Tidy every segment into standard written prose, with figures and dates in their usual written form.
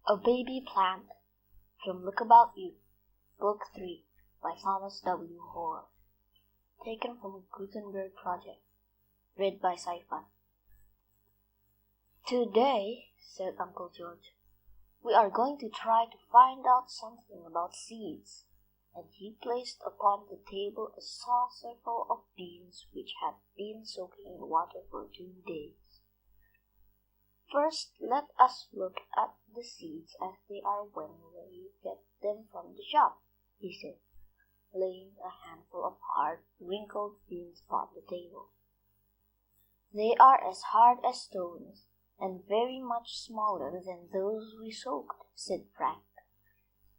A Baby Plant from Look About You, Book 3 by Thomas W. Hoare. Taken from Gutenberg Project. Read by Saifan. Today, said Uncle George, we are going to try to find out something about seeds. And he placed upon the table a saucer full of beans which had been soaking in water for 2 days. First, let us look at the seeds as they are when we get them from the shop, he said, laying a handful of hard, wrinkled beans upon the table. They are as hard as stones, and very much smaller than those we soaked, said Frank.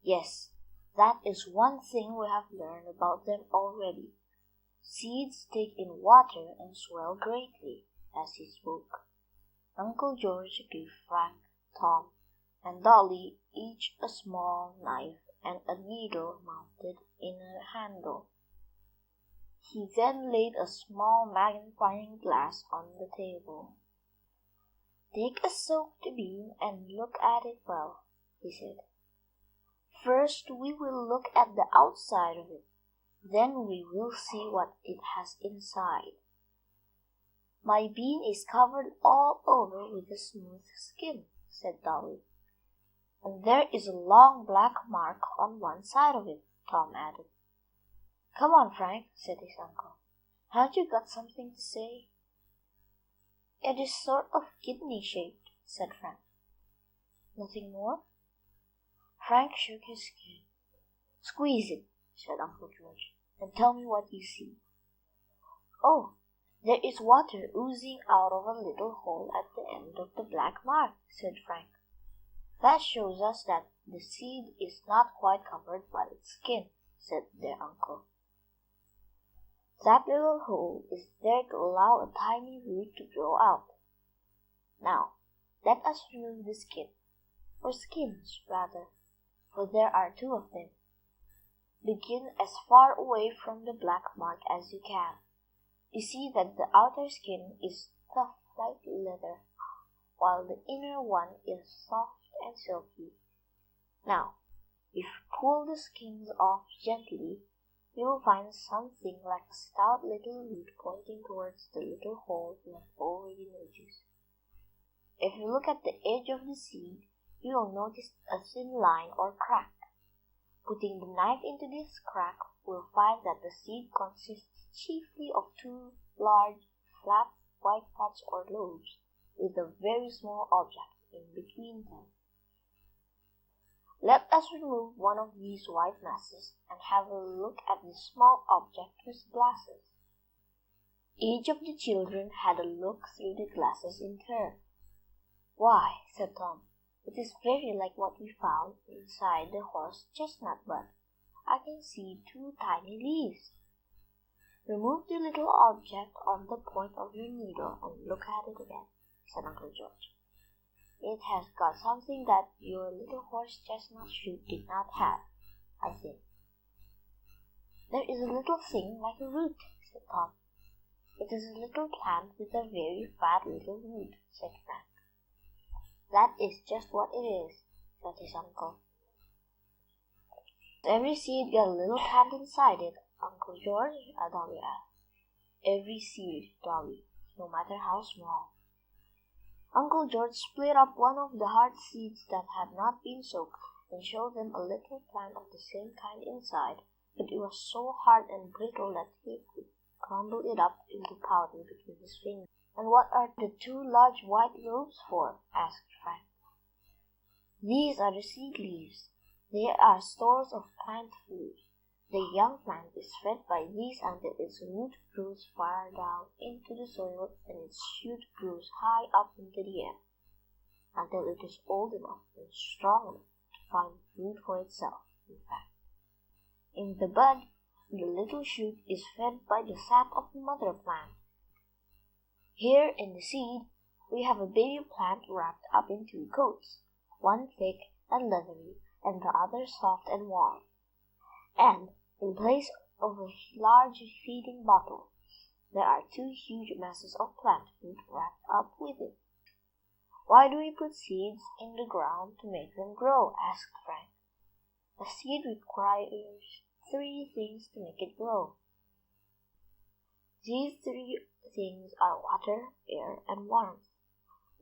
Yes, that is one thing we have learned about them already. Seeds take in water and swell greatly, as he spoke. Uncle George gave Frank, Tom, and Dolly each a small knife and a needle mounted in a handle. He then laid a small magnifying glass on the table. Take a soaked bean and look at it well, he said. First we will look at the outside of it, then we will see what it has inside. My bean is covered all over with a smooth skin, said Dolly. And there is a long black mark on one side of it, Tom added. Come on, Frank, said his uncle. Haven't you got something to say? It is sort of kidney-shaped, said Frank. Nothing more? Frank shook his skin. Squeeze it, said Uncle George, and tell me what you see. Oh, there is water oozing out of a little hole at the end of the black mark, said Frank. That shows us that the seed is not quite covered by its skin, said their uncle. That little hole is there to allow a tiny root to grow out. Now, let us remove the skin, or skins, rather, for there are 2 of them. Begin as far away from the black mark as you can. You see that the outer skin is tough like leather, while the inner one is soft and silky. Now, if you pull the skins off gently, you will find something like a stout little root pointing towards the little hole you have already noticed. If you look at the edge of the seed, you will notice a thin line or crack. Putting the knife into this crack, we'll find that the seed consists chiefly of 2 large, flat, white parts or lobes, with a very small object in between them. Let us remove one of these white masses and have a look at the small object with glasses. Each of the children had a look through the glasses in turn. Why, said Tom, it is very like what we found inside the horse chestnut bud. I can see 2 tiny leaves. Remove the little object on the point of your needle and look at it again, said Uncle George. It has got something that your little horse chestnut shoot did not have, I think. There is a little thing like a root, said Tom. It is a little plant with a very fat little root, said Frank. That is just what it is, said his uncle. Every seed got a little plant inside it, Uncle George, Dolly asked. Every seed, Dolly, no matter how small. Uncle George split up one of the hard seeds that had not been soaked and showed them a little plant of the same kind inside, but it was so hard and brittle that he could crumble it up into powder between his fingers. And what are the 2 large white lobes for? Asked Frank. These are the seed leaves. They are stores of plant food. The young plant is fed by these until its root grows far down into the soil and its shoot grows high up into the air, until it is old enough and strong enough to find food for itself, in fact. In the bud, the little shoot is fed by the sap of the mother plant. Here in the seed, we have a baby plant wrapped up in 2 coats, one thick and leathery, and the other soft and warm. And in place of a large feeding bottle, there are 2 huge masses of plant food wrapped up with it. "Why do we put seeds in the ground to make them grow?" asked Frank. "A seed requires 3 things to make it grow. These 3 things are water, air, and warmth.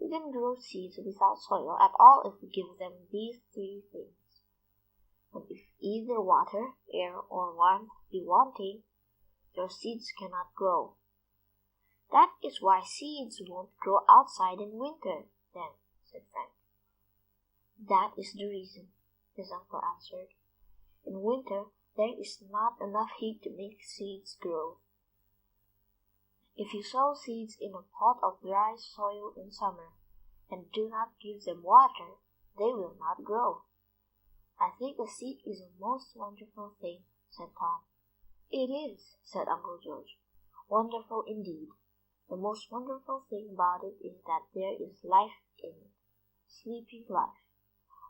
We can grow seeds without soil at all if we give them these 3 things. And if either water, air, or warmth be wanting, your seeds cannot grow." "That is why seeds won't grow outside in winter, then," said Frank. "That is the reason," his uncle answered. "In winter there is not enough heat to make seeds grow. If you sow seeds in a pot of dry soil in summer, and do not give them water, they will not grow." "I think a seed is a most wonderful thing," said Tom. "It is," said Uncle George. "Wonderful indeed. The most wonderful thing about it is that there is life in it, sleeping life,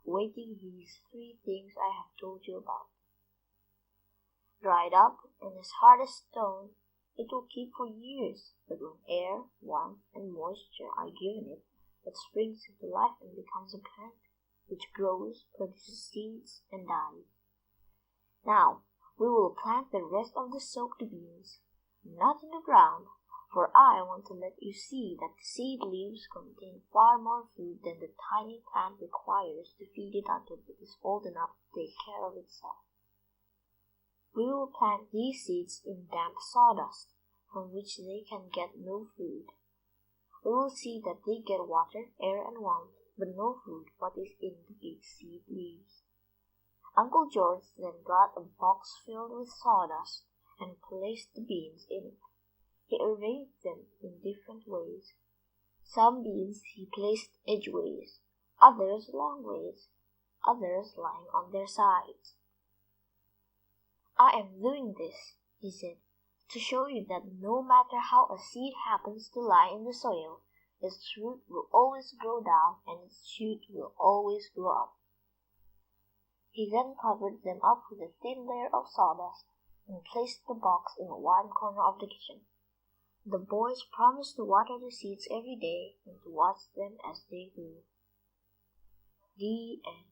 waiting these 3 things I have told you about. Dried up and as hard as stone, it will keep for years, but when air, warmth, and moisture are given it, it springs into life and becomes a plant, which grows, produces seeds, and dies. Now, we will plant the rest of the soaked beans, not in the ground, for I want to let you see that the seed leaves contain far more food than the tiny plant requires to feed it until it is old enough to take care of itself. We will plant these seeds in damp sawdust, from which they can get no food. We will see that they get water, air, and warmth, but no food, what is in the big seed leaves." Uncle George then got a box filled with sawdust and placed the beans in it. He arranged them in different ways. Some beans he placed edgeways, others longways, others lying on their sides. "I am doing this," he said, "to show you that no matter how a seed happens to lie in the soil, its root will always grow down and its shoot will always grow up." He then covered them up with a thin layer of sawdust and placed the box in a warm corner of the kitchen. The boys promised to water the seeds every day and to watch them as they grew. The end.